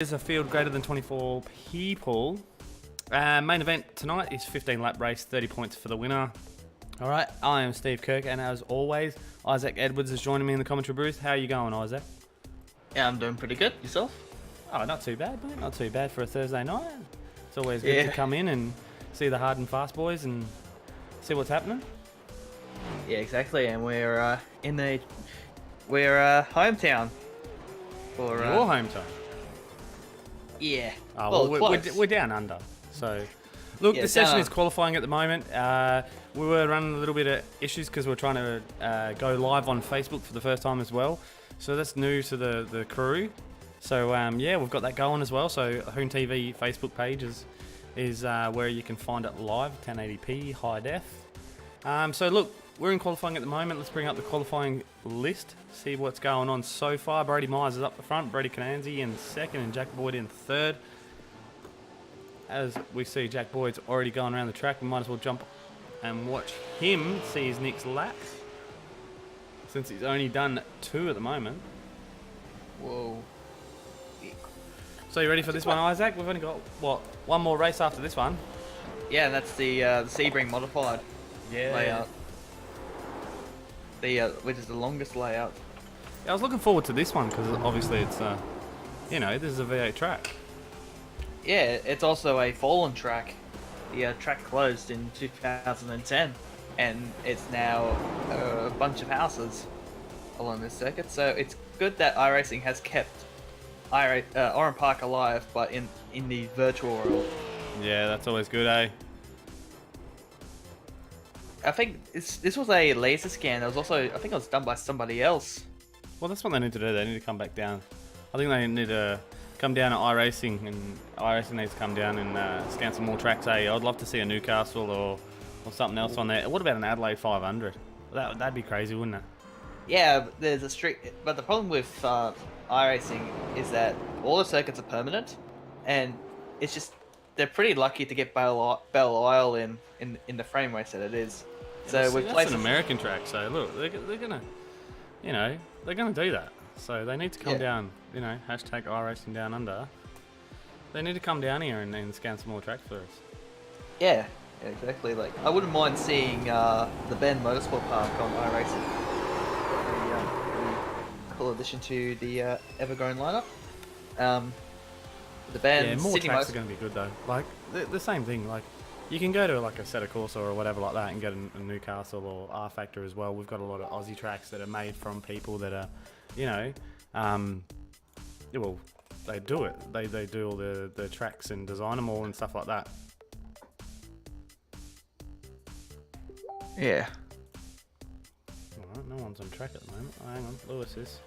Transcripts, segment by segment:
There's a field greater than 24 people. Main event tonight is 15 lap race, 30 points for the winner. All right, I am Steve Kirk, and as always, Isaac Edwards is joining me in the commentary booth. How are you going, Isaac? Yeah, I'm doing pretty good. Yourself? Oh, not too bad, mate. Not too bad for a Thursday night. It's always good to come in and see the hard and fast boys and see what's happening. Yeah, exactly. And we're hometown for Your hometown. Yeah. Oh, well, we're down under. So, look, the session is qualifying at the moment. We were running a little bit of issues because we're trying to go live on Facebook for the first time as well. So that's new to the crew. So yeah, we've got that going as well. So HoonTV Facebook page is where you can find it live, 1080p, high def. So look, we're in qualifying at the moment. Let's bring up the qualifying list, see what's going on so far. Brady Myers is up the front, Brady Cananzi in second, and Jack Boyd in third. As we see Jack Boyd's already going around the track, we might as well jump and watch him see his next lap, since he's only done 2 at the moment. Whoa. So you ready for this one, Isaac? We've only got, what, one more race after this one? Yeah, and that's the Sebring modified layout. Which is the longest layout. Yeah, I was looking forward to this one because obviously it's, this is a V8 track. Yeah, it's also a fallen track. The track closed in 2010, and it's now a bunch of houses along this circuit. So it's good that iRacing has kept Oran Park alive, but in the virtual world. Yeah, that's always good, eh? I think this was a laser scan. It was also, I think it was done by somebody else. Well, that's what they need to do. They need to come back down. I think they need to come down to iRacing, and iRacing needs to come down and scan some more tracks. I'd love to see a Newcastle or something else on there. What about an Adelaide 500? That'd be crazy, wouldn't it? Yeah, there's a strict. But the problem with iRacing is that all the circuits are permanent, and it's just they're pretty lucky to get Belle Isle in the frame race that it is. Yeah, so that's an American track. So look, they're gonna, they're gonna do that. So they need to come down. Hashtag iRacing down under. They need to come down here and scan some more tracks for us. Yeah, exactly. Like I wouldn't mind seeing the Bend Motorsport Park on iRacing. Cool addition to the ever-growing lineup. The Bend more tracks are going to be good though. Like the same thing. Like you can go to like a Seta Corsa or whatever like that and get a Newcastle or R Factor as well. We've got a lot of Aussie tracks that are made from people that are, well, they do it. They do all the tracks and design them all and stuff like that. Yeah. Alright, no one's on track at the moment. Oh, hang on, Lewis is.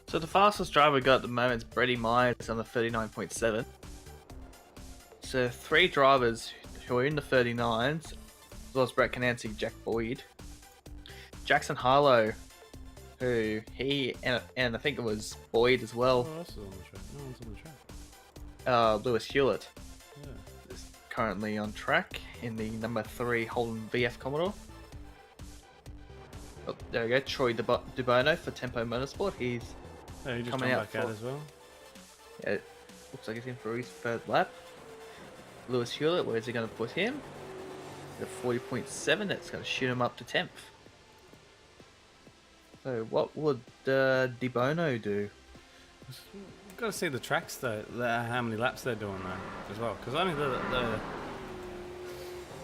So the fastest driver we got at the moment is Brady Myers on the 39.7. So 3 drivers who are in the 39s, as well as Brett Cananci, Jack Boyd, Jackson Harlow, who and I think it was Boyd as well. Oh, that's on the track. No one's on the track. Lewis Hewlett is currently on track in the number 3 Holden VF Commodore. Oh, there we go. Troy Dubono for Tempo Motorsport. He's he just coming out back out as well. Yeah, it looks like he's in for his 3rd lap. Lewis Hewlett, where's he going to put him? The 40.7, that's going to shoot him up to 10th. So what would DeBono do? We've got to see the tracks though, how many laps they're doing though, as well. Because only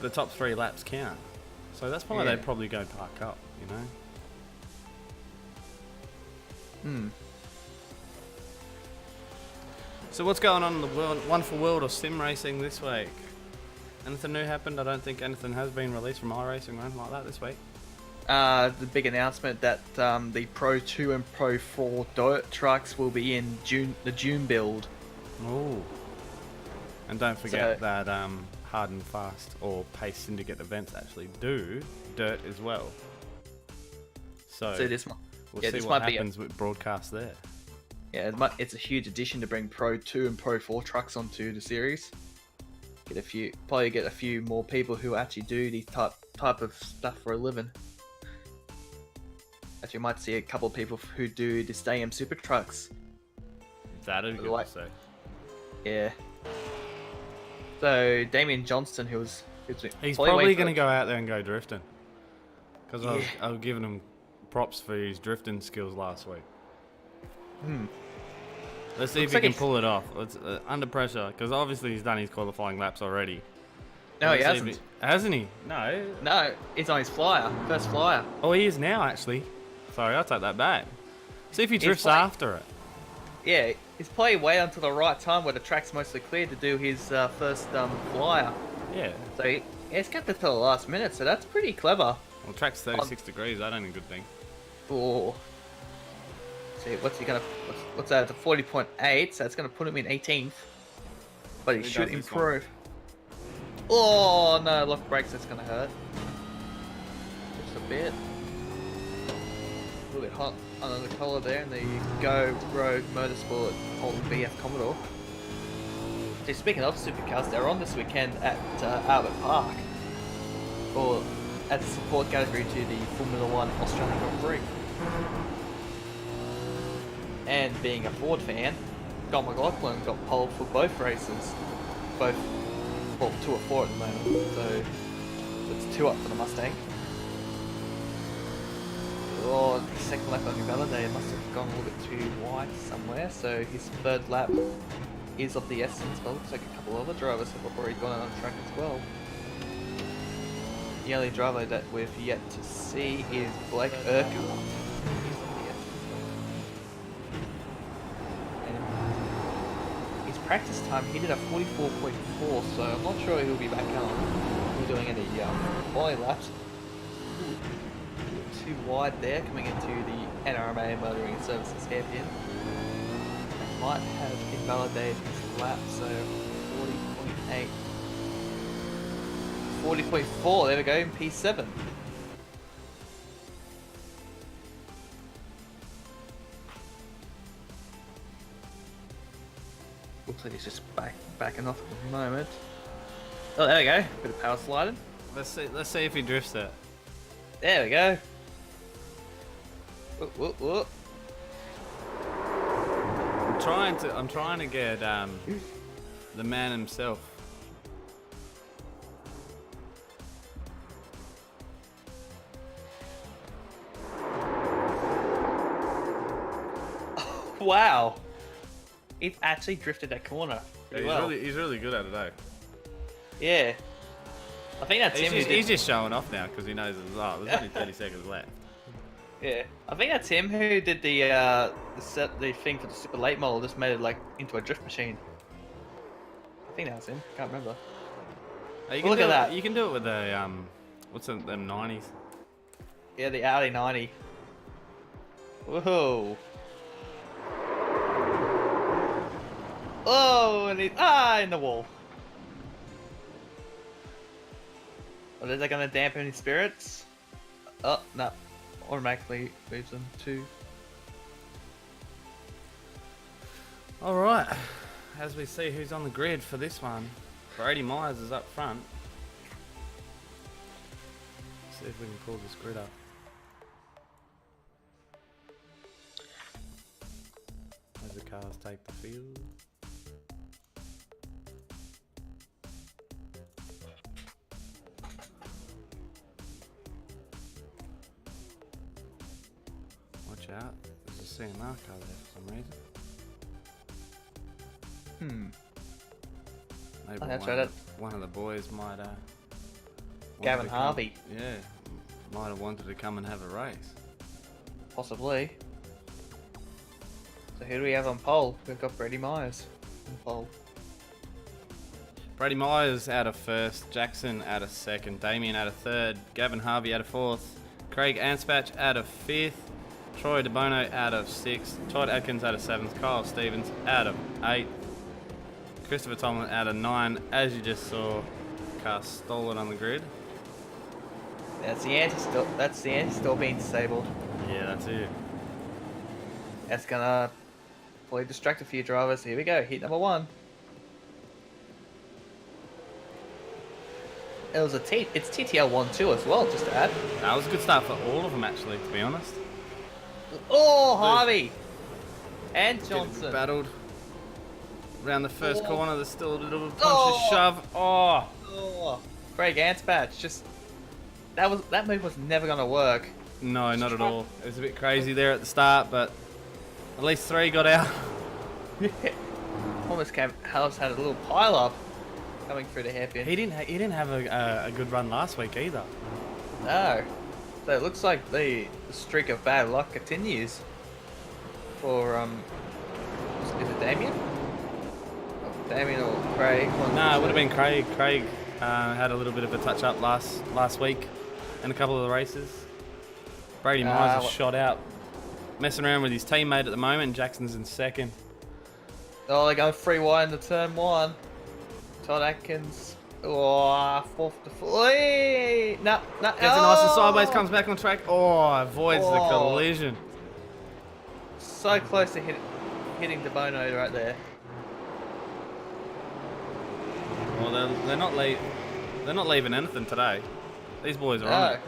the top 3 laps count. So that's why they'd probably go park up, So what's going on in the wonderful world of sim racing this week? Anything new happened? I don't think anything has been released from iRacing or anything like that this week. The big announcement that the Pro 2 and Pro 4 dirt trucks will be in the June build. Oh. And don't forget that Hard and Fast or Pace Syndicate events actually do dirt as well. So this we'll see what happens with broadcast there. Yeah, it's a huge addition to bring Pro 2 and Pro 4 trucks onto the series. Probably get a few more people who actually do these type of stuff for a living. as you might see a couple of people who do the stadium super trucks. That'd be good Like- to see. Yeah. So Damien Johnston, He's probably going to go out there and go drifting. Because I was giving him props for his drifting skills last week. Let's see if he can pull it off. It's under pressure, because obviously he's done his qualifying laps already. No, he Let's see if hasn't. Hasn't he? No. No, he's on his flyer, first flyer. Oh, he is now, actually. Sorry, I'll take that back. See if he drifts after it. Yeah, he's probably waiting until the right time where the track's mostly clear to do his first flyer. Yeah. So he's kept it till the last minute, so that's pretty clever. Well, track's 36 degrees. That ain't a good thing. Oh. See, what's he gonna? What's that? It's a 40.8, so it's gonna put him in 18th. But he should improve. Oh no, lock brakes. That's gonna hurt. Just a bit. A little bit hot under the collar there, and there you go. Road Motorsport holding BF Commodore. So speaking of supercars, they're on this weekend at Albert Park, or as a support category to the Formula One Australian Grand Prix. And being a Ford fan, Scott McLaughlin got pole for both races. Both, well, 2 or 4 at the moment, so it's 2 up for the Mustang. Oh, the second lap on Validate must have gone a little bit too wide somewhere, so his third lap is of the essence, but looks like a couple other drivers have already gone out on track as well. The only driver that we've yet to see is Blake Urquhart. His practice time, he did a 44.4, so I'm not sure he'll be back on. We're doing any quality laps. Too wide there, coming into the NRMA Motoring Services hairpin. Might have invalidated his lap, so 40.8. 40.4, there we go, in P7. Looks like he's just backing off at the moment. Oh, there we go, bit of power sliding. Let's see if he drifts it. There we go. Whoop, whoop, whoop. I'm trying to get the man himself. Wow. He's actually drifted that corner pretty well. He's really good at it, though. Yeah. I think that's him. He's just showing off now because he knows there's only 30 seconds left. Yeah, I think that's him who did the thing for the super late model. Just made it like into a drift machine. I think that was him. Can't remember. Oh, you can look at that. You can do it with the what's them 90s? Yeah, the Audi 90. Whoa. Oh, and he's in the wall. Well, is that gonna dampen his spirits? Oh no. Automatically moves them to. All right, as we see who's on the grid for this one, Brady Myers is up front. See if we can pull this grid up. As the cars take the field. Watch out, there's a CMR car there for some reason. Maybe that's right. One of the boys might Gavin Harvey. Yeah, might have wanted to come and have a race. Possibly. So who do we have on pole? We've got Brady Myers on pole. Brady Myers out of first, Jackson out of second, Damien out of third, Gavin Harvey out of fourth, Craig Anspach out of fifth, Troy DeBono out of sixth, Todd Atkins out of seventh, Kyle Stevens out of eighth, Christopher Tomlin out of 9. As you just saw, car stolen on the grid. That's the anti-stall being disabled. Yeah, that's it. That's gonna probably distract a few drivers. Here we go, heat number 1. It's TTL 1-2 as well, just to add. That was a good start for all of them, actually, to be honest. Oh, Harvey! And Johnson. Battled around the first corner. There's still a little punch Oh. to shove. Oh, Oh, Craig Anspatch, just that move was never gonna work. no, not at all. It was a bit crazy there at the start, but at least 3 got out. Almost had a little pile up coming through the hairpin. He didn't have a good run last week either. No, so it looks like the streak of bad luck continues for is it Damien? Oh, Damien or Craig? No, it would have been Craig. Craig had a little bit of a touch up last week in a couple of the races. Brady Myers is shot out, messing around with his teammate at the moment. Jackson's in second. Oh, they're going 3 wide into turn 1. Todd Atkins. Oh, 4th to 4. No. Gets it nice and sideways, comes back on track. Oh, avoids the collision. So close to hitting the Bono right there. Well, they're not leaving anything today. These boys are on it.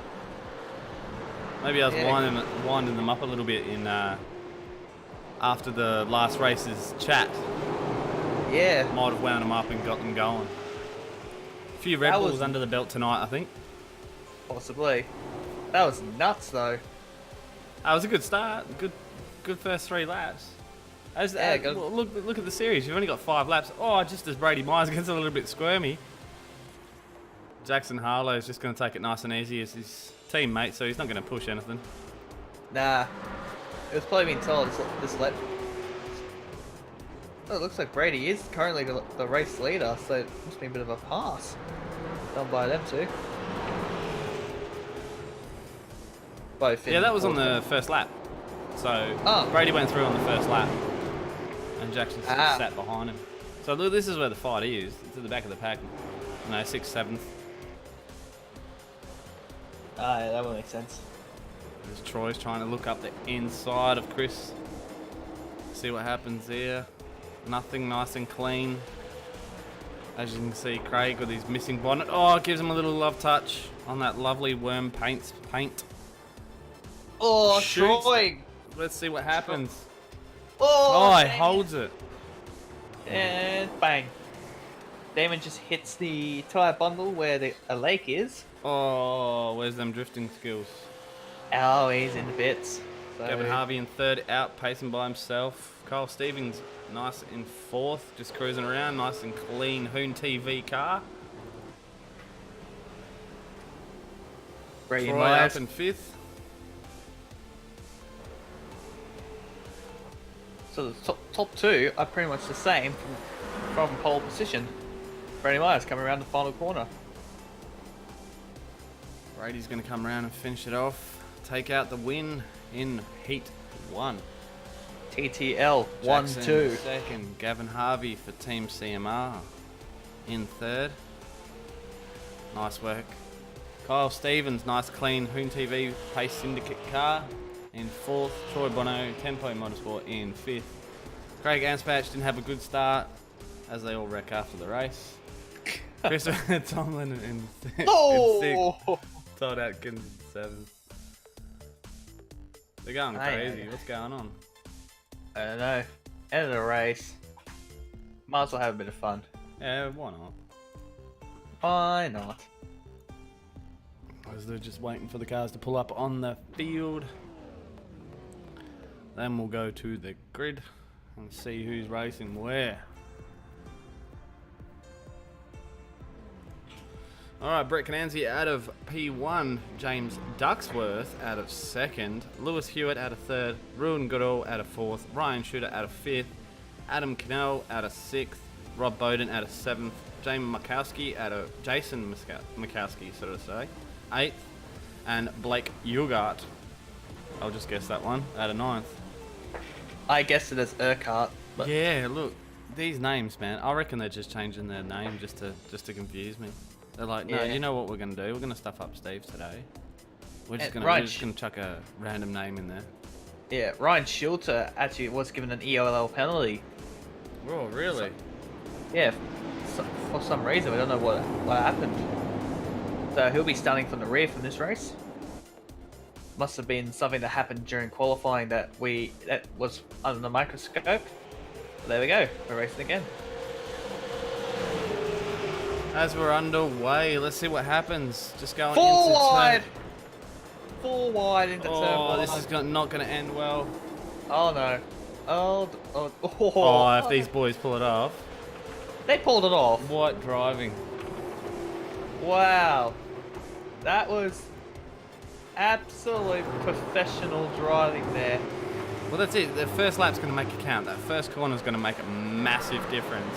Maybe I was winding them up a little bit in after the last race's chat. Yeah. Might have wound them up and got them going. A few Red Bulls under the belt tonight, I think. Possibly. That was nuts, though. That was a good start. Good first 3 laps. Look at the series. You've only got 5 laps. Oh, just as Brady Myers gets a little bit squirmy. Jackson Harlow is just going to take it nice and easy as his teammate, so he's not going to push anything. Nah. It was probably been told this lap. Oh, it looks like Brady is currently the race leader, so it must be a bit of a pass done by them two. Both. Yeah, that was on the first lap. So Brady went through on the first lap, and Jackson sat behind him. So look, this is where the fight is. It's at the back of the pack. No, 6th, 7th. Yeah, that would make sense. There's Troy's trying to look up the inside of Chris. See what happens there. Nothing, nice and clean. As you can see, Craig with his missing bonnet. Oh, it gives him a little love touch on that lovely worm paint. Oh, Shoots. Troy! Let's see what happens. Oh, he holds it. And bang. Damon just hits the tyre bundle where a lake is. Oh, where's them drifting skills? Oh, he's in bits. So... Gavin Harvey in 3rd, out pacing by himself. Kyle Stevens, nice in 4th, just cruising around, nice and clean HoonTV car. Brady Troy Myers up in 5th. So the top 2 are pretty much the same from pole position. Brady Myers coming around the final corner. Brady's going to come around and finish it off. Take out the win in Heat 1. TTL 1-2. 2nd. Gavin Harvey for Team CMR in 3rd. Nice work. Kyle Stevens, nice clean HoonTV Pace Syndicate car in 4th. Troy Bono, 10-point Motorsport in 5th. Craig Anspatch didn't have a good start as they all wreck after the race. Christopher Tomlin in 6th. Todd Atkins in 7th. They're going crazy. What's going on? I don't know. End of the race. Might as well have a bit of fun. Yeah, why not? Why not? As they're just waiting for the cars to pull up on the field. Then we'll go to the grid and see who's racing where. Alright, Brett Cananzi out of P1, James Ducksworth out of 2nd, Lewis Hewitt out of 3rd, Ruin Goodall out of 4th, Ryan Shooter out of 5th, Adam Cannell out of 6th, Rob Bowden out of 7th, Jason Mikowski, 8th, and Blake Yugart, I'll just guess that one, out of 9th. I guessed it as Urquhart. But... Yeah, look, these names, man, I reckon they're just changing their name just to confuse me. They're like, no, you know what we're going to do? We're going to stuff up Steve today. We're just going to chuck a random name in there. Yeah, Ryan Shilter actually was given an EOL penalty. Oh, really? For some reason, we don't know what happened. So he'll be starting from the rear from this race. Must have been something that happened during qualifying that was under the microscope. But there we go. We're racing again. As we're underway, let's see what happens. Just going Full into wide. turn. Full wide into turn one. This is not going to end well. Oh no. Oh, if these boys pull it off. They pulled it off. What driving. Wow. That was absolute professional driving there. Well, that's it. The first lap's going to make a count. That first corner is going to make a massive difference.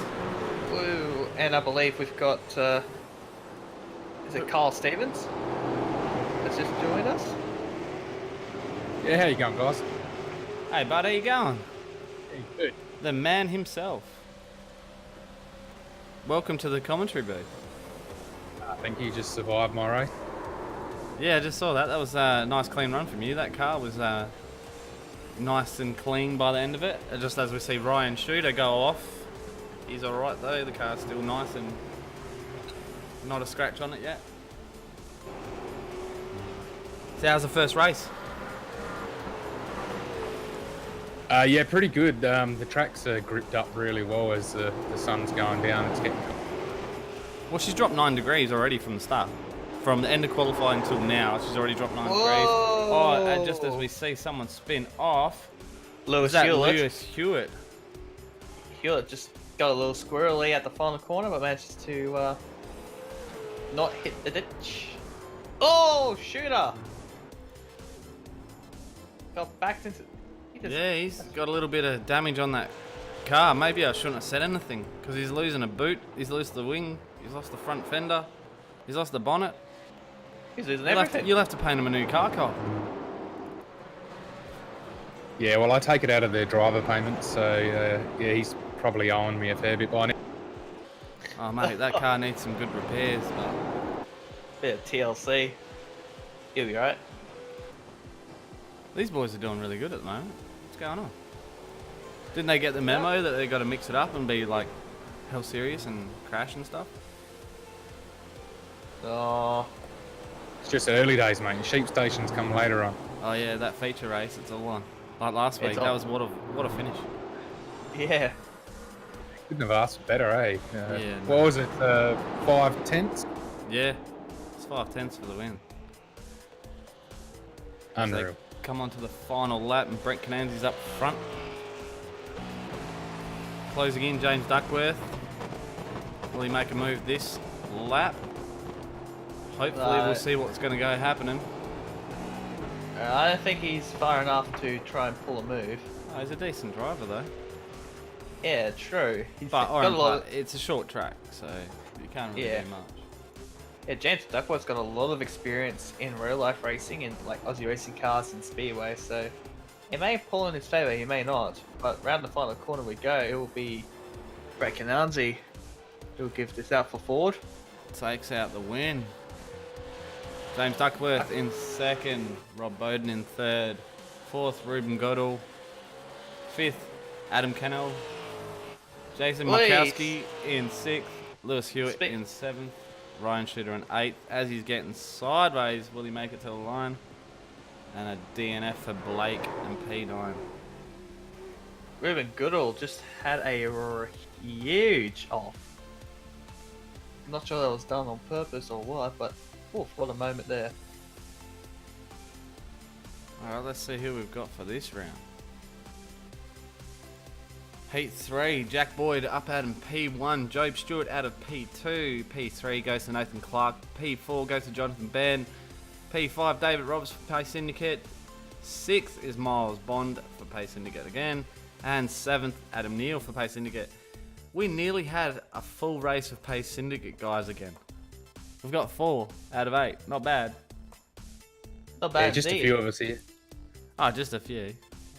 Woo. And I believe we've got, is it Carl Stevens? That's just joined us. Yeah, how you going, guys? Hey, bud, how you going? Hey, good. The man himself. Welcome to the commentary booth. I think you just survived my race. Yeah, I just saw that. That was a nice clean run from you. That car was nice and clean by the end of it. Just as we see Ryan Shooter go off. He's alright though. The car's still nice and not a scratch on it yet. So how's the first race? Yeah, pretty good. The tracks are gripped up really well as the sun's going down. It's getting cold. Well, she's dropped 9 degrees already from the start. From the end of qualifying till now, she's already dropped 9 degrees. Oh, and just as we see someone spin off, Lewis Hewitt. Hewitt just got a little squirrely at the final corner, but managed to not hit the ditch. Oh, Shooter! Got backed into... Yeah, he's got a little bit of damage on that car. Maybe I shouldn't have said anything, because he's losing a boot, he's lost the wing, he's lost the front fender, he's lost the bonnet. He's losing everything. You'll have to paint him a new car, Cole. Yeah, well, I take it out of their driver payments, so yeah, he's probably owing me a fair bit by now. Oh, mate, that car needs some good repairs. But Bit of TLC. He'll be right. these boys are doing really good at the moment. What's going on? Didn't they get the memo that they got to mix it up and be like hell serious and crash and stuff? Oh, It's just early days, mate. Sheep stations come later on. Oh yeah, that feature race, it's all on. Like last week, It's that on. was what a finish. yeah. Couldn't have asked for better, eh? Yeah, What no. was it? 5 tenths? Yeah, it's 5/10 for the win. As they Unreal. come onto the final lap and Brent Cananzi's up front. Closing in, James Duckworth. Will he make a move this lap? Hopefully we'll see what's going to go happening. I don't think he's far enough to try and pull a move. Oh, he's a decent driver though. Yeah, true. He's But got a lot of, it's a short track, so you can't really Yeah. do much. yeah, James Duckworth's got a lot of experience in real life racing and like Aussie racing cars and speedway, so he may pull in his favour, he may not. But round the final corner we go, it will be Brett Cananzi who'll give this out for Ford. Takes out the win. James Duckworth in second, Rob Bowden in third, fourth Ruben Goodall, fifth Adam Cannell, Jason Please. Markowski in sixth, Lewis Hewitt Speak- in seventh, Ryan Shooter in eighth. As he's getting sideways, will he make it to the line? And a DNF for Blake and P9. Ruben Goodall just had a huge off. I'm not sure that was done on purpose or what, but oof, what a moment there. Alright, let's see who we've got for this round. Heat 3, Jack Boyd up out in P1, Job Stewart out of P2, P3 goes to Nathan Clark, P4 goes to Jonathan Ben, P5 David Roberts for Pace Syndicate, 6th is Miles Bond for Pace Syndicate again, and 7th Adam Neal for Pace Syndicate. We nearly had a full race of Pace Syndicate guys again. We've got 4 out of 8, not bad. Not bad Yeah, just a indeed. few of us here. Oh, just a few.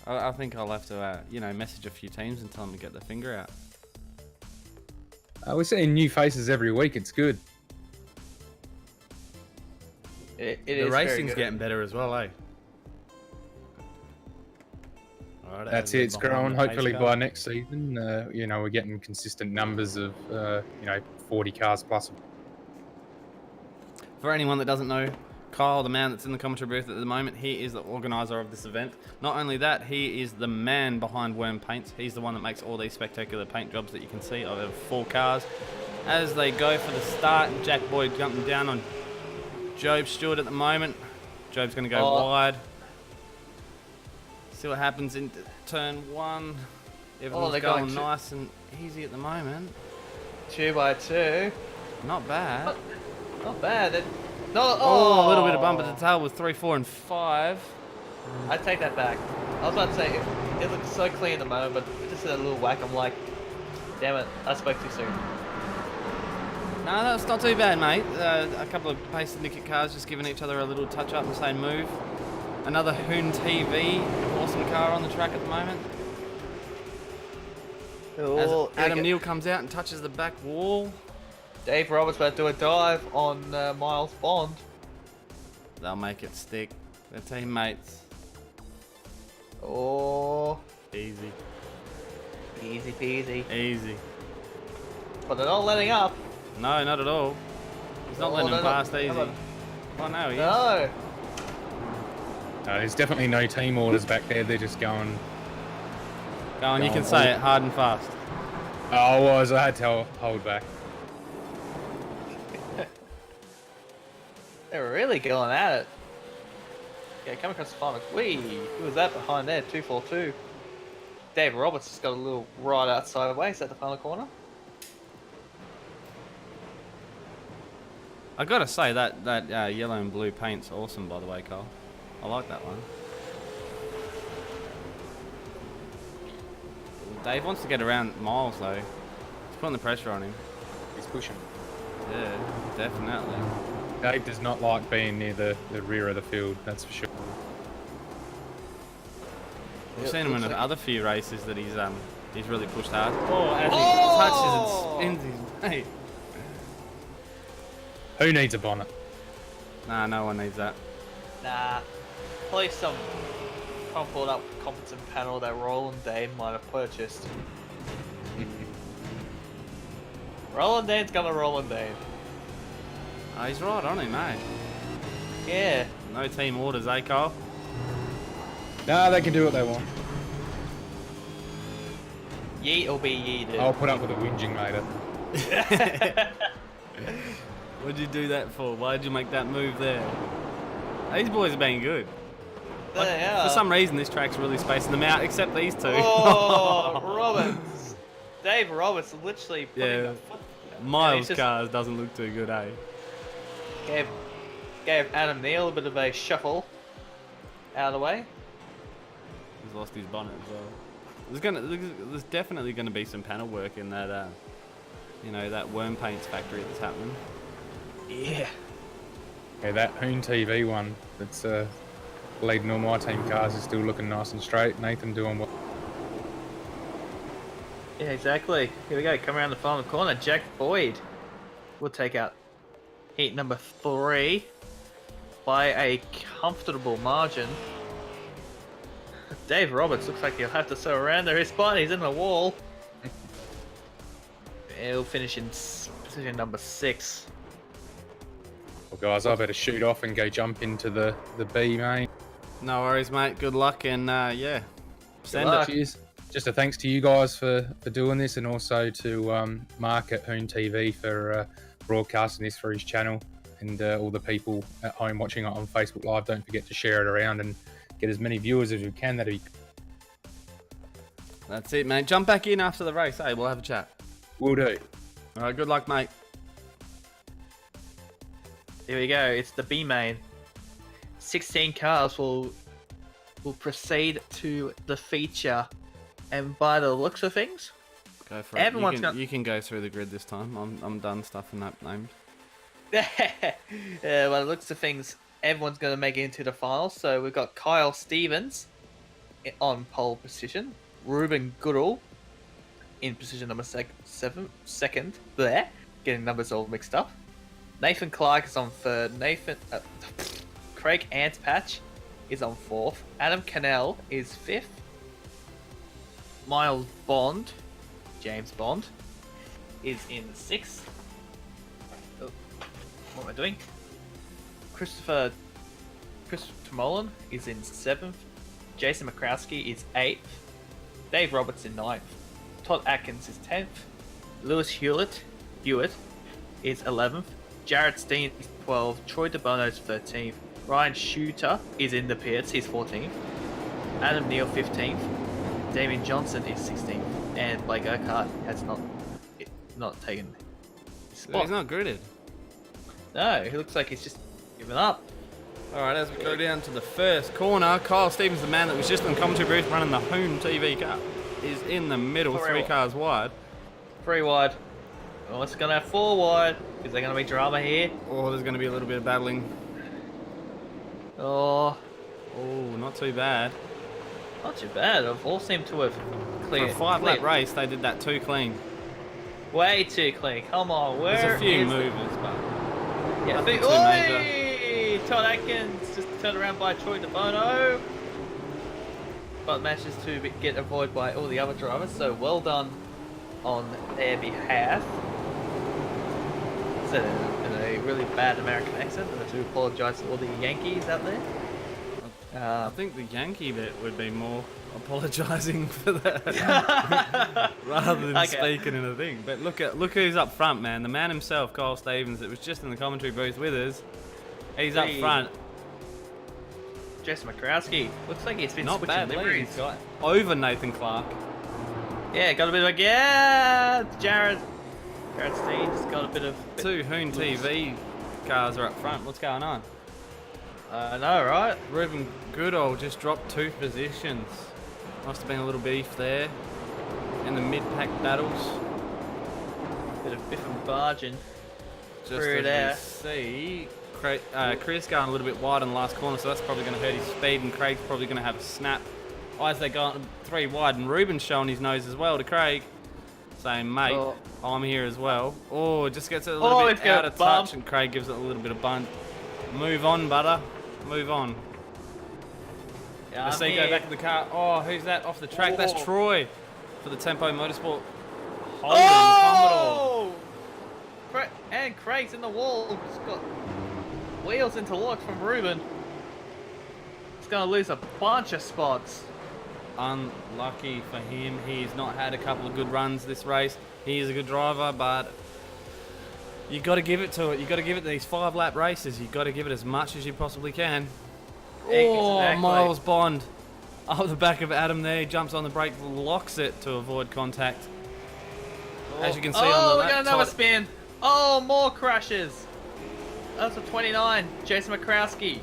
I think I'll have to, message a few teams and tell them to get their finger out. We're seeing new faces every week. It's good. It The is very racing's good. getting better as well, eh? Alright, That's it. It's growing. Hopefully by next season, we're getting consistent numbers of, 40 cars plus. For anyone that doesn't know, Kyle, the man that's in the commentary booth at the moment, he is the organiser of this event. Not only that, he is the man behind Worm Paints. He's the one that makes all these spectacular paint jobs that you can see. I have 4 cars. As they go for the start, Jack Boyd jumping down on Job Stewart at the moment. Job's going to go wide. See what happens in turn 1. Everything's going nice and easy at the moment. 2 by 2. Not bad. Not bad. A little bit of bump at the tail with 3, 4, and 5. I take that back. I was about to say, it looks so clean at the moment, but just a little whack, I'm like, damn it, I spoke too soon. No, that's not too bad, mate. A couple of pace Syndicate cars just giving each other a little touch up and same move. Another HoonTV, awesome car on the track at the moment. As Adam Neal comes out and touches the back wall. Dave Roberts about to do a dive on Miles Bond. They'll make it stick. They're teammates. Oh. Easy. Easy peasy. Easy. But they're not letting up. No, not at all. He's not letting him past easy. Oh no, he is. No. There's definitely no team orders back there. They're just going. Go on, you can say it hard and fast. I had to hold back. They're really going at it. Okay, coming across the final. Whee! Who was that behind there? 242. Dave Roberts just got a little right outside ways at the final corner. I gotta say that yellow and blue paint's awesome, by the way, Cole. I like that one. Dave wants to get around Miles though. He's putting the pressure on him. He's pushing. Yeah, definitely. Dave does not like being near the rear of the field, that's for sure. We've seen him in other few races that he's really pushed hard. Oh, as he touches and spins his mate. Who needs a bonnet? Nah, no one needs that. Nah. Probably some pulled up competent panel that Roland Dane might have purchased. Roland Dane's gonna Roland Dane. Oh, he's right on him, mate. Yeah. No team orders, eh, Cole? Nah, they can do what they want. Yeet or be yeeted. I'll put up with the whinging later. What'd you do that for? Why'd you make that move there? These boys are being good. For some reason, this track's really spacing them out, except these two. Oh, Roberts. Dave Roberts literally putting the foot. Miles' cars doesn't look too good, eh? Gave Adam Neal a bit of a shuffle out of the way. He's lost his bonnet as well. There's definitely gonna be some panel work in that, that Worm Paints factory that's happening. Yeah. Yeah, that HoonTV one that's leading all my team cars is still looking nice and straight. Nathan doing well. Yeah, exactly. Here we go. Come around the final corner. Jack Boyd will take out heat number 3 by a comfortable margin. Dave Roberts looks like he'll have to throw around there. His spot, he's in the wall. He'll finish in position number 6. Well, guys, I better shoot off and go jump into the B, mate. No worries, mate. Good luck and send it. Cheers. Just a thanks to you guys for doing this, and also to Mark at HoonTV for broadcasting this for his channel, and all the people at home watching it on Facebook Live. Don't forget to share it around and get as many viewers as you can. That's it, mate. Jump back in after the race. Hey, we'll have a chat. Will do. All right, good luck, mate. Here we go. It's the B main. 16 cars will proceed to the feature, and by the looks of things, go for it. You can go through the grid this time. I'm done stuffing that named. By the looks of things, everyone's going to make it into the finals. So we've got Kyle Stevens on pole position, Ruben Goodall in position number second. There, getting numbers all mixed up. Nathan Clark is on third. Craig Antpatch is on fourth. Adam Cannell is fifth. Miles Bond, James Bond, is in sixth. Oh, what am I doing? Christopher Chris Mullen is in 7th. Jason McCrowski is 8th. Dave Roberts in 9th. Todd Atkins is 10th. Lewis Hewitt is 11th. Jared Steen is 12th. Troy DeBono is 13th. Ryan Shooter is in the pits. He's 14th. Adam Neal 15th. Damien Johnson is 16th. And Blake Urquhart has not taken his spot. He's not gridded. No, he looks like he's just given up. Alright, as we go down to the first corner, Kyle Stevens, the man that was just in the commentary booth running the HoonTV car, is in the middle, 3 cars wide. 3 wide. Oh, it's going to have 4 wide. Is there going to be drama here? Oh, there's going to be a little bit of battling. Oh, not too bad. not too bad. They've all seemed to have cleared. For a 5-lap race, they did that too clean. Way too clean. Come on, where There's a few is movers, but yeah, nothing too major. Oi! Todd Atkins just turned around by Troy DeBono, but manages to get avoided by all the other drivers. So well done on their behalf. It's in a really bad American accent, and I do apologise to all the Yankees out there. I think the Yankee bit would be more apologising for that rather than speaking in a thing. But look who's up front, man. The man himself, Kyle Stevens, that was just in the commentary booth with us. He's up front. Jason McCrowski. Looks like he's been Not switching bad liveries. lead. Over Nathan Clark. Yeah, got a bit of Jared Steen's got a bit of... 2 HoonTV cars are up front. What's going on? I know, right? Ruben Goodall just dropped 2 positions. Must have been a little beef there in the mid-pack battles. Bit of biff and barging. Just through there. as we see, Chris going a little bit wide in the last corner, so that's probably going to hurt his speed, and Craig's probably going to have a snap. As they go 3 wide, and Ruben's showing his nose as well to Craig, saying, mate, I'm here as well. Oh, just gets it a little bit out of touch, and Craig gives it a little bit of bunt. Move on, butter. Move on. Yeah, I see go back in the car. Oh, who's that off the track? That's Troy for the Tempo Motorsport. Oh! And Craig's in the wall. He's got wheels interlocked from Ruben. He's going to lose a bunch of spots. Unlucky for him. He's not had a couple of good runs this race. He is a good driver, but you got to give it to it. You got to give it these 5-lap races. You got to give it as much as you possibly can. Oh, exactly. Miles Bond up the back of Adam there. He jumps on the brake, locks it to avoid contact. As you can see on the we got another spin. Oh, more crashes. That's a 29. Jason McCrowski.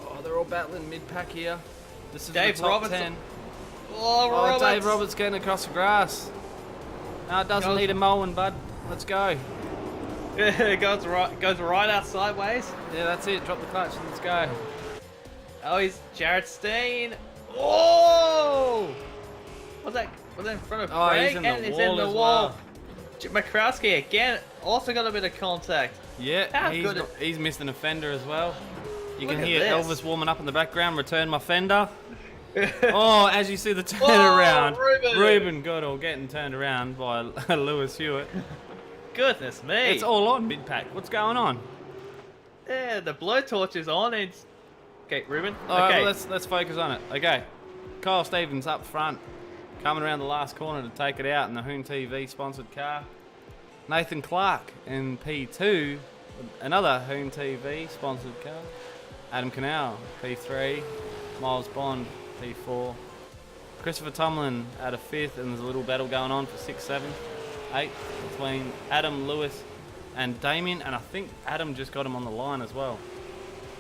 Oh, they're all battling mid-pack here. This is Dave the top Roberts. 10. Oh, Roberts. Dave Roberts getting across the grass. No, it doesn't need a mowing, bud. Let's go. It goes right out sideways. Yeah, that's it. Drop the clutch and let's go. Oh, he's Jared Steen. Oh! Was that in front of Craig? He's in the and wall in the as wall. well. McCrowski again, also got a bit of contact. Yeah, he's missed an offender as well. You Look can at hear this. Elvis warming up in the background. Return my fender. Oh, as you see the turnaround. Ruben Goodall getting turned around by Lewis Hewitt. Goodness me. It's all on mid-pack. What's going on? Yeah, the blowtorch is on. Okay, Ruben. All right, okay. well, let's focus on it. Okay, Kyle Stevens up front, coming around the last corner to take it out in the HoonTV sponsored car. Nathan Clark in P2, another HoonTV sponsored car. Adam Canal, P3. Miles Bond, P4. Christopher Tomlin at a 5th, and there's a little battle going on for 6th, 7th, 8th between Adam, Lewis, and Damien, and I think Adam just got him on the line as well.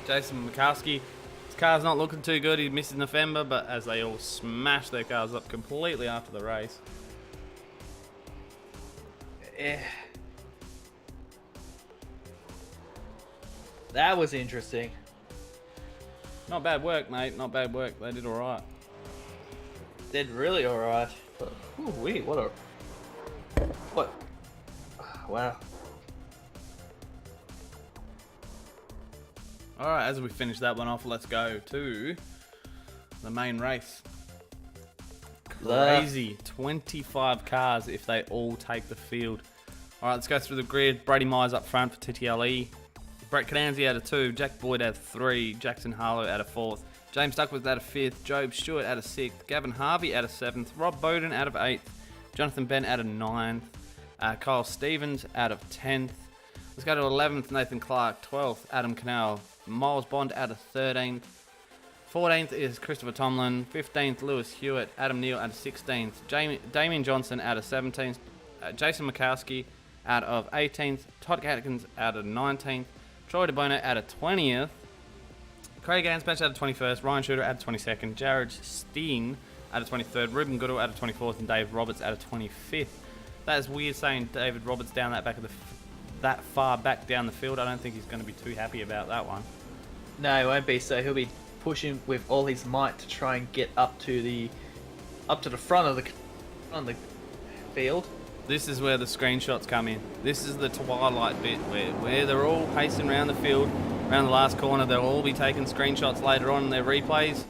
Jason McCarskey, his car's not looking too good. He missed November, but as they all smash their cars up completely after the race. Yeah. That was interesting. Not bad work, mate. Not bad work. They did all right. Did really alright. What? Wow. All right, as we finish that one off, let's go to the main race. Crazy. 25 cars if they all take the field. All right, let's go through the grid. Brady Myers up front for TTLE. Brett Cananzi out of 2, Jack Boyd out of 3, Jackson Harlow out of 4th, James Duckworth out of 5th, Job Stewart out of 6th, Gavin Harvey out of 7th, Rob Bowden out of 8th, Jonathan Bent out of 9th, Kyle Stevens out of 10th. Let's go to 11th, Nathan Clark, 12th, Adam Cannell, Miles Bond out of 13th, 14th is Christopher Tomlin, 15th, Lewis Hewitt, Adam Neal out of 16th, Damien Johnson out of 17th, Jason Mikowski out of 18th, Todd Atkins out of 19th, Troy DeBona out of 20th, Craig Ansbach out of 21st, Ryan Shooter out of 22nd, Jared Steen out of 23rd, Ruben Goodall out of 24th, and Dave Roberts out of 25th. That is weird saying David Roberts down that far back down the field. I don't think he's going to be too happy about that one. No, he won't be. So he'll be pushing with all his might to try and get up to the front of the field. This is where the screenshots come in. This is the twilight bit where they're all pacing around the field, around the last corner. They'll all be taking screenshots later on in their replays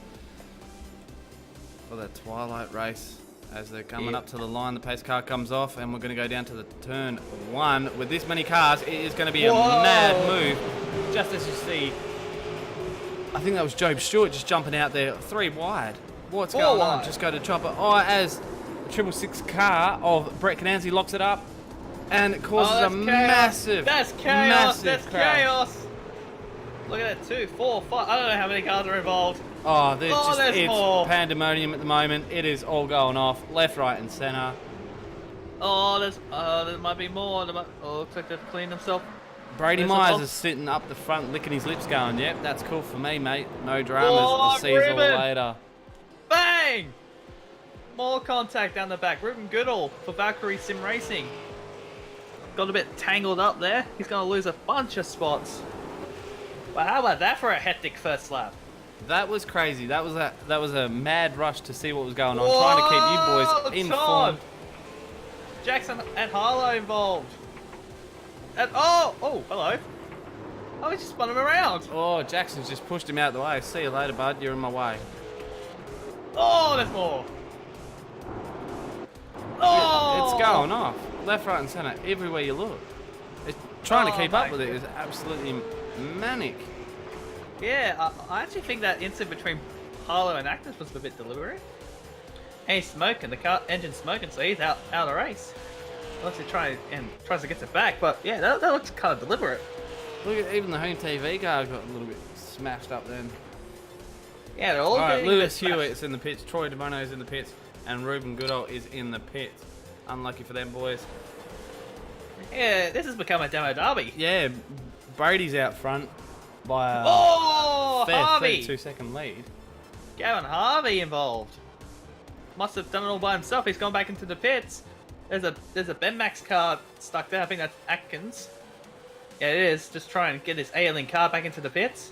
for that twilight race. As they're coming up to the line, the pace car comes off, and we're going to go down to the turn 1. With this many cars, it is going to be a mad move. Just as you see, I think that was Job Stewart just jumping out there 3 wide. What's going on? Just go to chopper. As 666 car of Brett Cananzi locks it up, and it causes a massive, That's chaos. massive That's crash. chaos. Look at that, 2, 4, 5. I don't know how many cars are involved. It's more. pandemonium at the moment. It is all going off, left, right, and centre. There might be more. Looks like they've cleaned themselves. Brady Myers is sitting up the front, licking his lips, going, "Yep, that's cool for me, mate. No dramas. I'll see you all later." Bang! More contact down the back. Ruben Goodall for Valkyrie Sim Racing. Got a bit tangled up there. He's going to lose a bunch of spots. But how about that for a hectic first lap? That was crazy. That was a mad rush to see what was going on. Trying to keep you boys informed. Jackson and Harlow involved. And hello. Oh, he just spun him around. Oh, Jackson's just pushed him out the way. See you later, bud. You're in my way. Oh, there's more. Oh, It's going off. Left, right, and centre. Everywhere you look. It's trying to keep up with it is absolutely manic. Yeah, I actually think that incident between Harlow and Actus was a bit deliberate. And he's smoking, the car engine's smoking, so he's out of the race. Unless he tries to get it back, but yeah, that looks kind of deliberate. Look at even the HoonTV car got a little bit smashed up then. Yeah, they're all right. Lewis Hewitt's in the pits, Troy DeBono's in the pits, and Ruben Goodall is in the pits. Unlucky for them boys. Yeah, this has become a demo derby. Yeah, Brady's out front by a Harvey! 32-second lead. Gavin Harvey involved. Must have done it all by himself. He's gone back into the pits. There's a Ben Max car stuck there. I think that's Atkins. Yeah, it is. Just trying to get this ailing car back into the pits.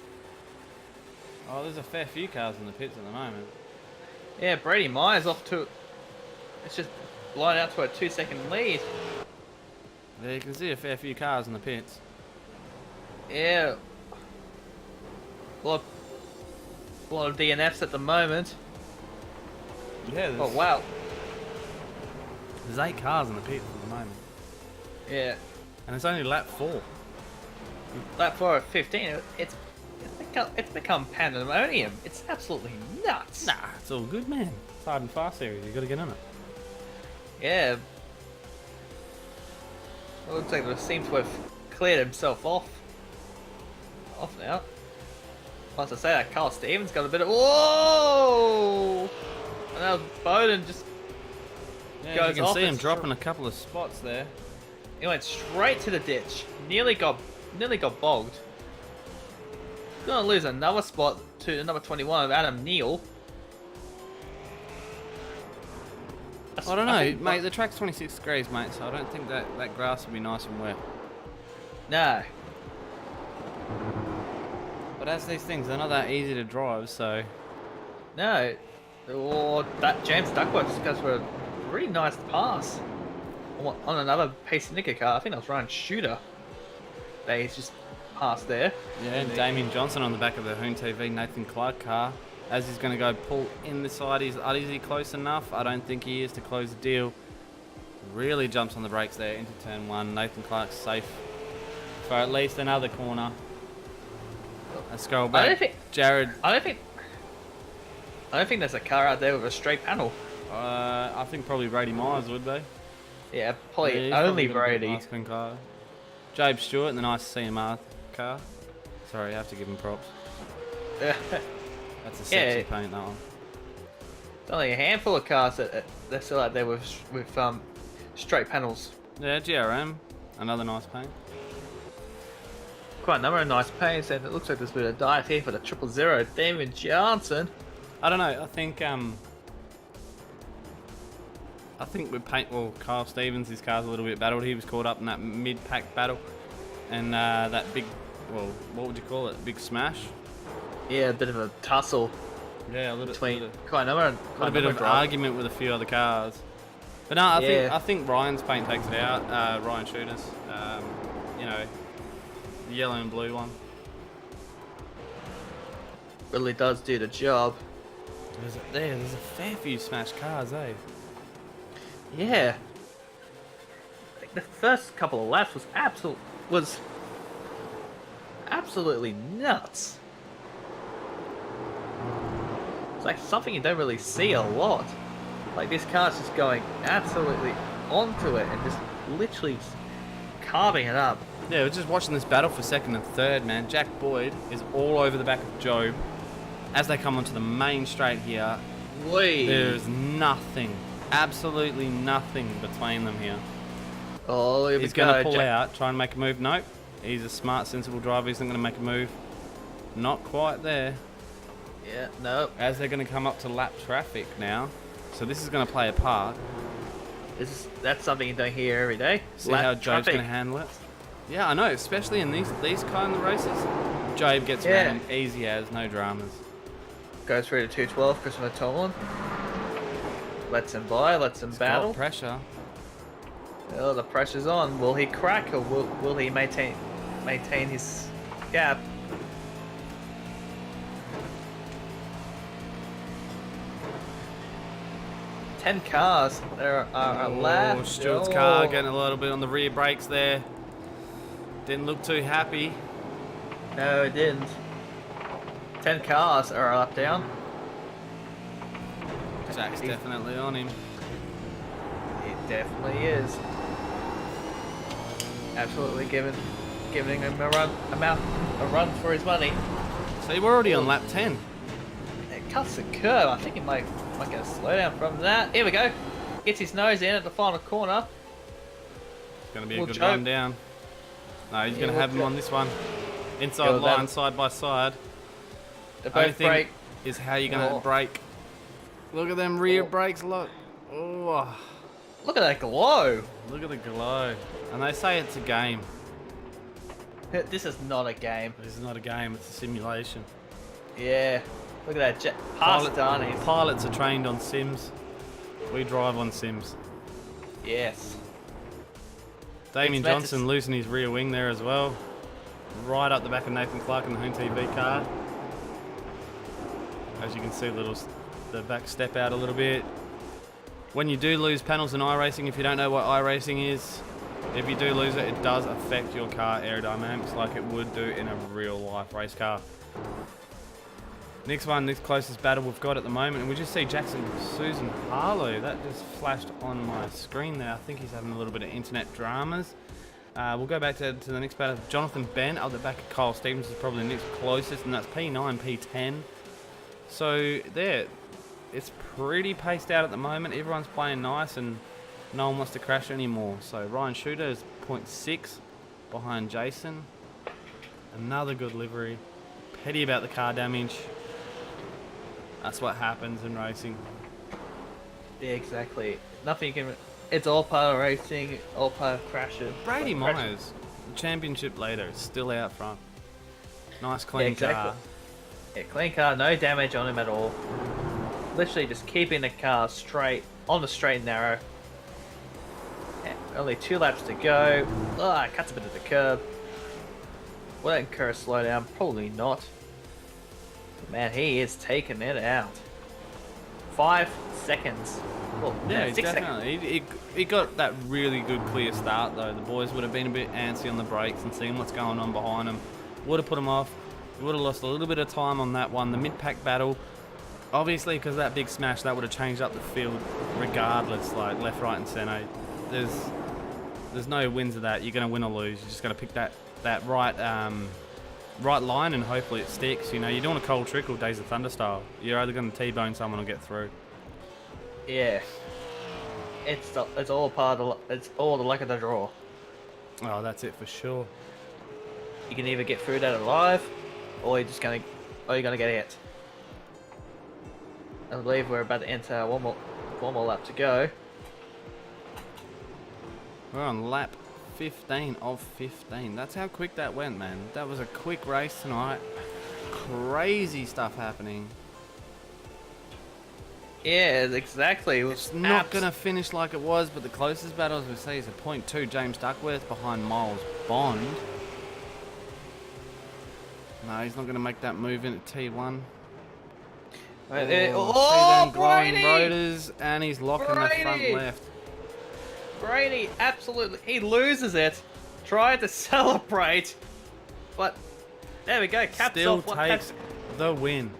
Oh, there's a fair few cars in the pits at the moment. Yeah, Brady Myers off to... It's just blown out to a 2-second lead. There you can see a fair few cars in the pits. Yeah. A lot of DNFs at the moment. Yeah. Oh, wow. There's 8 cars in the pits at the moment. Yeah. And it's only lap 4. Lap 4 of 15. It's become pandemonium. It's absolutely nuts. Nah, it's all good, man. It's hard and fast series. You got to get on it. Yeah. It looks like it seems to have cleared himself off now. Plus I say that Carl Stevens got a bit of... Whoa! And now Bowden just goes you can off. see him dropping a couple of spots there. He went straight to the ditch. Nearly got bogged. Gonna lose another spot to number 21 of Adam Neal. I don't know, mate. The track's 26 degrees, mate, so I don't think that grass will be nice and wet. No. But as these things, they're not that easy to drive, so... No. Or that James Duckworth just goes for a really nice pass on another Pace Syndicate car. I think that was Ryan Shooter. He's just passed there. Yeah, and Damien Johnson on the back of the HoonTV Nathan Clark car. As he's going to go pull in the side, is he close enough? I don't think he is to close the deal. Really jumps on the brakes there into turn 1. Nathan Clark's safe for at least another corner. Let's scroll I don't back. think. Jared. I don't think there's a car out there with a straight panel. I think probably Brady Myers would be. Yeah, probably Yeah, he's only got a Brady. Nice clean car. Jabe Stewart in the nice CMR car. Sorry, I have to give him props. That's a sexy paint, that one. There's only a handful of cars that they're still out there with straight panels. Yeah, GRM, another nice paint. Quite a number of nice paints, and it looks like there's a bit of dive here for the 000. Damon Johnson. I don't know. I think with paint. Well, Kyle Stevens, his car's a little bit battled. He was caught up in that mid-pack battle, and that big. Well, what would you call it? Big smash. Yeah, a bit of a tussle. Yeah, between quite a number. Quite a bit of argument with a few other cars. But no, I think Ryan's paint takes it out. Ryan Shooters, you know, the yellow and blue one. Really does do the job. There's a fair few smashed cars, eh? Yeah. Like the first couple of laps was absolutely nuts. It's like something you don't really see a lot. Like this car's just going absolutely onto it and just literally carving it up. Yeah, we're just watching this battle for second and third, man. Jack Boyd is all over the back of Job. As they come onto the main straight here, there's nothing, absolutely nothing between them here. Oh, he's going to pull out, try and make a move. Nope. He's a smart, sensible driver. He's not going to make a move. Not quite there. Yeah, no. As they're going to come up to lap traffic now. So this is going to play a part. That's something you don't hear every day. See how Jobe's going to handle it? Yeah, I know. Especially in these kind of races. Jobe gets ran easy as, no dramas. Goes through to 212, Christopher Tolan. Lets him by, lets him battle. Pressure. Oh, the pressure's on. Will he crack or will he maintain his gap? Ten cars. There are left. Stewart's car getting a little bit on the rear brakes there. Didn't look too happy. No, it didn't. 10 cars are up down. Jack's definitely on him. He definitely is. Absolutely giving him a run for his money. See, we're already on lap 10. It cuts the curve. I think he might get a slowdown from that. Here we go. Gets his nose in at the final corner. It's going to be a good run down. No, he's going to have him on this one. Inside line, side by side. They both brake. Is how you're going to brake. Look at them rear brakes, look. Oh. Look at that glow. Look at the glow. And they say it's a game. This is not a game. This is not a game, it's a simulation. Yeah. Look at that Pilots are trained on sims. We drive on sims. Yes. Damien Johnson losing his rear wing there as well. Right up the back of Nathan Clark in the HoonTV car. As you can see, the back step out a little bit. When you do lose panels in iRacing, if you don't know what iRacing is, if you do lose it, it does affect your car aerodynamics like it would do in a real life race car. Next closest battle we've got at the moment, and we just see Jackson Susan Harlow. That just flashed on my screen there. I think he's having a little bit of internet dramas. We'll go back to the next battle. Jonathan Benn up the back of Kyle Stevens is probably the next closest, and that's P9, P10. So there, it's pretty paced out at the moment. Everyone's playing nice, and no one wants to crash anymore. So Ryan Shooter is 0.6 behind Jason. Another good livery. Petty about the car damage. That's what happens in racing. Yeah, exactly. Nothing you can. It's all part of racing, all part of crashes. Brady Myers, the championship leader, is still out front. Nice clean car. Yeah, clean car, no damage on him at all. Literally just keeping the car straight, on the straight and narrow. Yeah, only 2 laps to go. Cuts a bit of the curb. Will that incur a slowdown? Probably not. Man, he is taking it out. 5 seconds. Well, yeah, 6 definitely. seconds. He got that really good clear start though. The boys would have been a bit antsy on the brakes and seeing what's going on behind them. Would have put him off. We would have lost a little bit of time on that one. The mid-pack battle, obviously, because of that big smash, that would have changed up the field regardless, like left, right, and centre. There's no wins of that. You're going to win or lose. You're just going to pick that right line and hopefully it sticks. You know, you're doing a cold trickle, Days of Thunder style. You're either going to T-bone someone or get through. Yeah. It's all the luck of the draw. Oh, that's it for sure. You can either get through that alive, or you're gonna get out. I believe we're about to enter one more lap to go. We're on lap 15 of 15. That's how quick that went, man. That was a quick race tonight. Crazy stuff happening. Yeah, exactly. It's not going to finish like it was, but the closest battle, as we see, is a .2 James Duckworth behind Miles Bond. No, he's not going to make that move in at T1. Oh, glowing Brady! rotors, and he's locking the front left. Brady, absolutely. He loses it. Tried to celebrate, but there we go. Caps Still off what takes the win.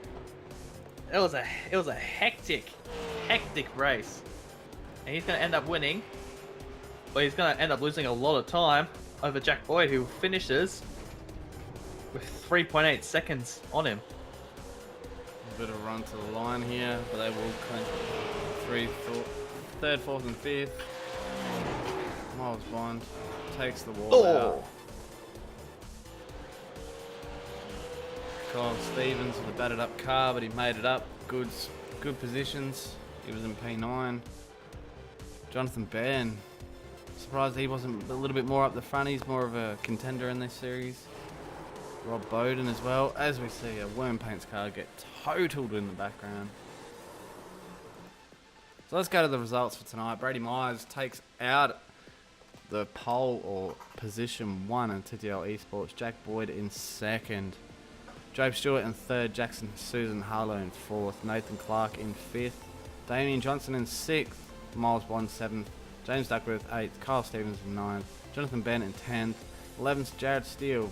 It was a hectic race, and he's going to end up winning, but he's going to end up losing a lot of time over Jack Boyd, who finishes with 3.8 seconds on him. A bit of run to the line here, but they will clinch third, fourth, and fifth. Miles Bond takes the wall out. Kyle Stevens with a battered up car, but he made it up. Good positions. He was in P9. Jonathan Bairn. Surprised he wasn't a little bit more up the front. He's more of a contender in this series. Rob Bowden as well. As we see a Worm Paints car get totaled in the background. So let's go to the results for tonight. Brady Myers takes out the pole or position 1 in TTL Esports. Jack Boyd in second. Joe Stewart in third, Jackson Susan Harlow in fourth, Nathan Clark in fifth, Damien Johnson in sixth, Miles Bond seventh, James Duckworth eighth, Kyle Stevens in ninth, Jonathan Bennett in 10th, 11th Jared Steele,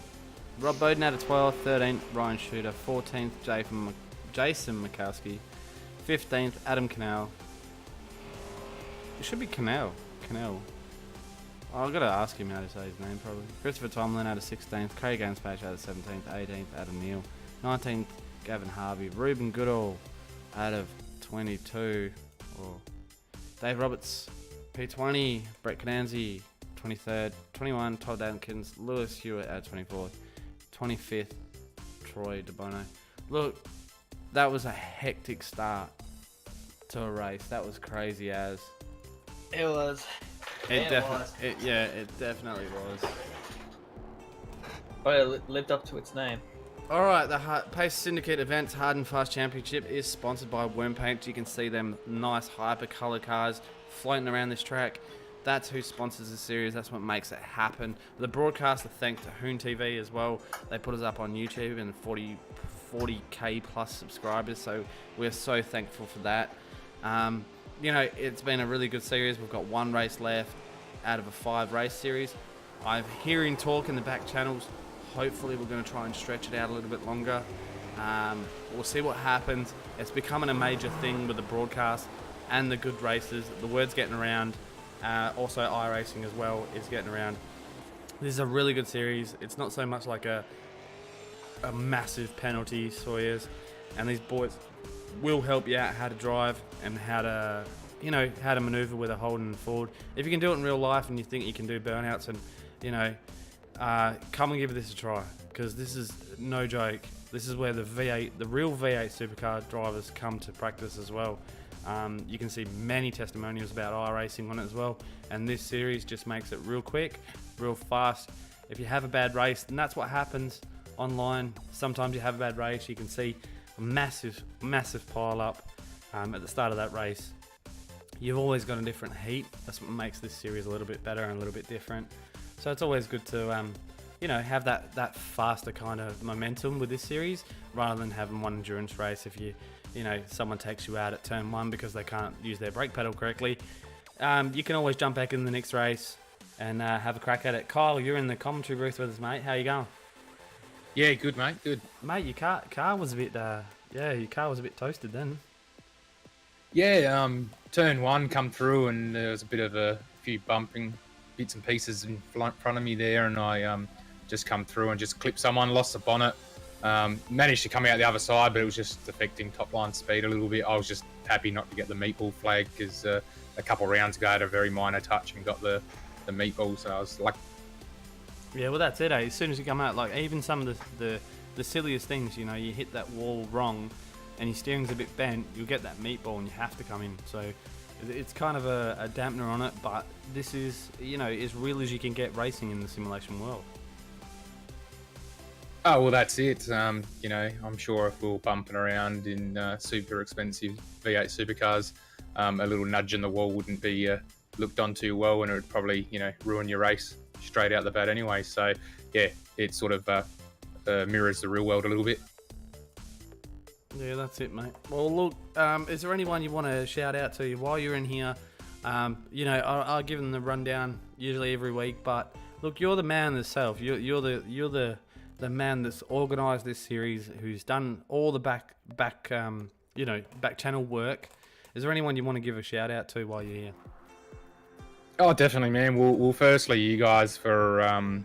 Rob Bowden out of 12th, 13th Ryan Shooter, 14th Jason Mikowski, 15th Adam Cannell. It should be Cannell. Oh, I've got to ask him how to say his name probably. Christopher Tomlin out of 16th, Craig Anspach out of 17th, 18th Adam Neal, 19th Gavin Harvey, Ruben Goodall out of 22, Dave Roberts P20, Brett Cananzi 23rd, 21 Todd Atkins, Lewis Hewitt at 24th, 25th Troy DeBono. Look, that was a hectic start to a race. That was crazy as. It was. It definitely was. But it lived up to its name. Alright, the Pace Syndicate Events Hard and Fast Championship is sponsored by Worm Paint. You can see them nice hyper-colour cars floating around this track. That's who sponsors the series. That's what makes it happen. The broadcast, a thanks to HoonTV as well. They put us up on YouTube and 40k plus subscribers, so we're so thankful for that. You know, it's been a really good series. We've got one race left out of a 5-race series. I'm hearing talk in the back channels. Hopefully we're going to try and stretch it out a little bit longer. We'll see what happens. It's becoming a major thing with the broadcast and the good races. The word's getting around. Also iRACING as well is getting around. This is a really good series. It's not so much like a massive penalty, Sawyers. And these boys will help you out how to drive and how to maneuver with a Holden Ford. If you can do it in real life and you think you can do burnouts, and come and give this a try, because this is no joke. This is where the real V8 supercar drivers come to practice as well. You can see many testimonials about iRacing on it as well, and this series just makes it real quick, real fast. If you have a bad race, and that's what happens online, sometimes you have a bad race, you can see a massive pile up at the start of that race. You've always got a different heat. That's what makes this series a little bit better and a little bit different. So it's always good to have that faster kind of momentum with this series, rather than having one endurance race. If someone takes you out at turn 1 because they can't use their brake pedal correctly, you can always jump back in the next race and have a crack at it. Kyle, you're in the commentary booth with us, mate. How you going? Yeah, good, mate. Good. Mate, your car was a bit, your car was a bit toasted then. Yeah, turn one come through, and there was a bit of a few bumping bits and pieces in front of me there, and I just come through and just clipped someone, lost the bonnet. Managed to come out the other side, but it was just affecting top line speed a little bit. I was just happy not to get the meatball flag because a couple of rounds ago I had a very minor touch and got the meatball, so I was like... Yeah, well, that's it, eh? As soon as you come out, like, even some of the silliest things, you know, you hit that wall wrong and your steering's a bit bent, you'll get that meatball and you have to come in. So it's kind of a dampener on it, but this is, you know, as real as you can get racing in the simulation world. Oh, well, that's it. You know, I'm sure if we were bumping around in super expensive V8 supercars, a little nudge in the wall wouldn't be looked on too well, and it would probably, you know, ruin your race straight out the bat anyway. So, yeah, it sort of mirrors the real world a little bit. Yeah, that's it, mate. Well, look, is there anyone you want to shout out to while you're in here? You know, I'll give them the rundown usually every week, but look, you're the man yourself. You're the man that's organised this series, who's done all the back channel work. Is there anyone you want to give a shout out to while you're here? Oh, definitely, man. Well, firstly, you guys for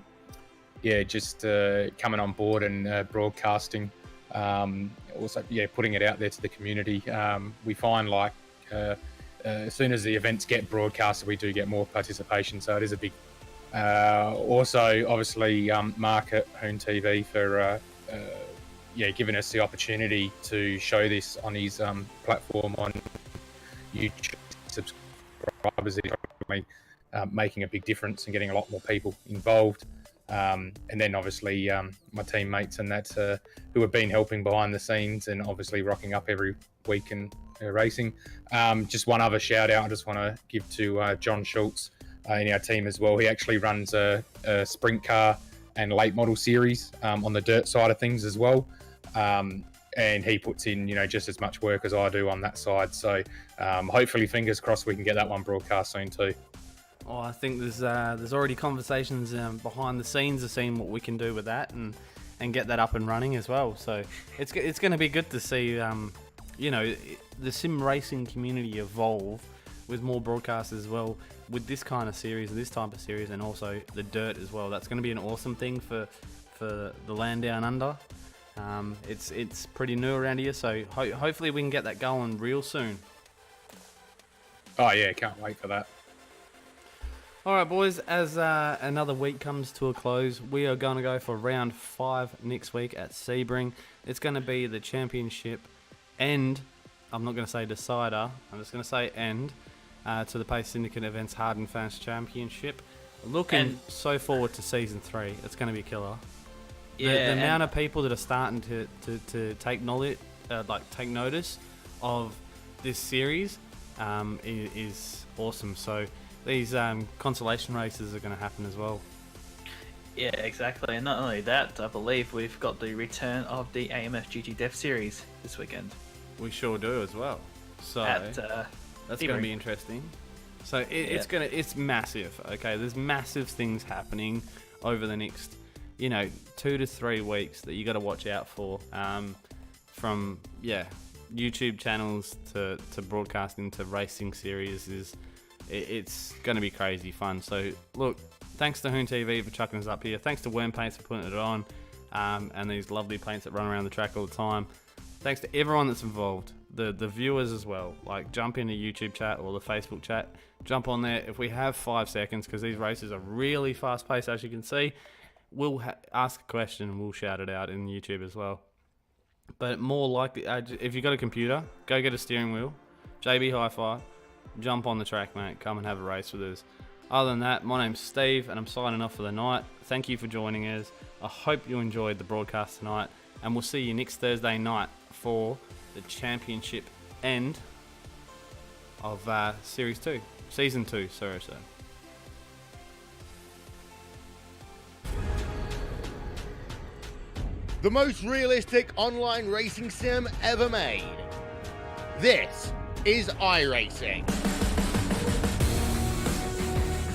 just coming on board and broadcasting. Also, putting it out there to the community. We find like as soon as the events get broadcasted, we do get more participation. So it is a big. Also, obviously, Mark at HoonTV for giving us the opportunity to show this on his platform on YouTube. Subscribers are definitely making a big difference and getting a lot more people involved. And then obviously my teammates and that who have been helping behind the scenes and obviously rocking up every week in racing. Just one other shout out I just want to give to John Schultz in our team as well. He actually runs a sprint car and late model series on the dirt side of things as well. And he puts in, just as much work as I do on that side. So hopefully, fingers crossed, we can get that one broadcast soon too. Oh, I think there's already conversations behind the scenes of seeing what we can do with that and get that up and running as well. So it's going to be good to see the sim racing community evolve with more broadcasts as well with this kind of series, this type of series, and also the dirt as well. That's going to be an awesome thing for the land down under. It's pretty new around here, so hopefully we can get that going real soon. Oh yeah, can't wait for that. All right, boys, as another week comes to a close, we are going to go for round 5 next week at Sebring. It's going to be the championship end. I'm not going to say decider. I'm just going to say end to the Pace Syndicate Events Hard and Fast Championship. Looking so forward to Season 3. It's going to be killer. The amount of people that are starting to take knowledge, take notice of this series is awesome. So these consolation races are going to happen as well. Yeah, exactly. And not only that, I believe we've got the return of the AMF GT Dev Series this weekend. We sure do as well. So that's going to be interesting. So it's massive. Okay, there's massive things happening over the next 2 to 3 weeks that you got to watch out for. From YouTube channels to broadcasting to racing series it's going to be crazy fun. So look, thanks to HoonTV for chucking us up here. Thanks to Worm Paints for putting it on, and these lovely paints that run around the track all the time. Thanks to everyone that's involved, the viewers as well. Like, jump in the YouTube chat or the Facebook chat. Jump on there if we have 5 seconds, because these races are really fast paced, as you can see. We'll ask a question and we'll shout it out in YouTube as well. But more likely, if you've got a computer, go get a steering wheel, JB Hi-Fi, jump on the track, mate. Come and have a race with us. Other than that, my name's Steve and I'm signing off for the night. Thank you for joining us. I hope you enjoyed the broadcast tonight, and we'll see you next Thursday night for the championship end of Series 2. Season 2, sorry, sir. The most realistic online racing sim ever made. This is iRACIng.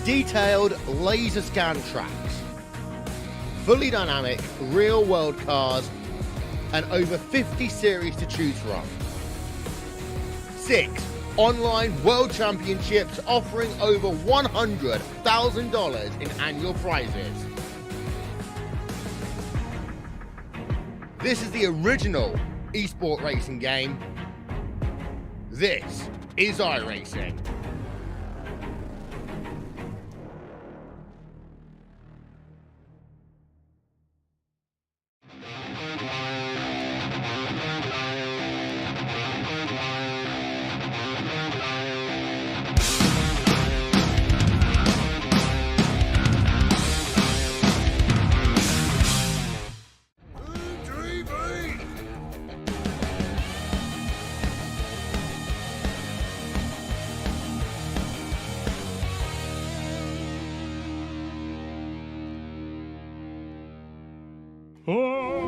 Detailed laser scan tracks, fully dynamic, real-world cars, and over 50 series to choose from. 6 online world championships offering over $100,000 in annual prizes. This is the original esport racing game. This is iRacing. Oh.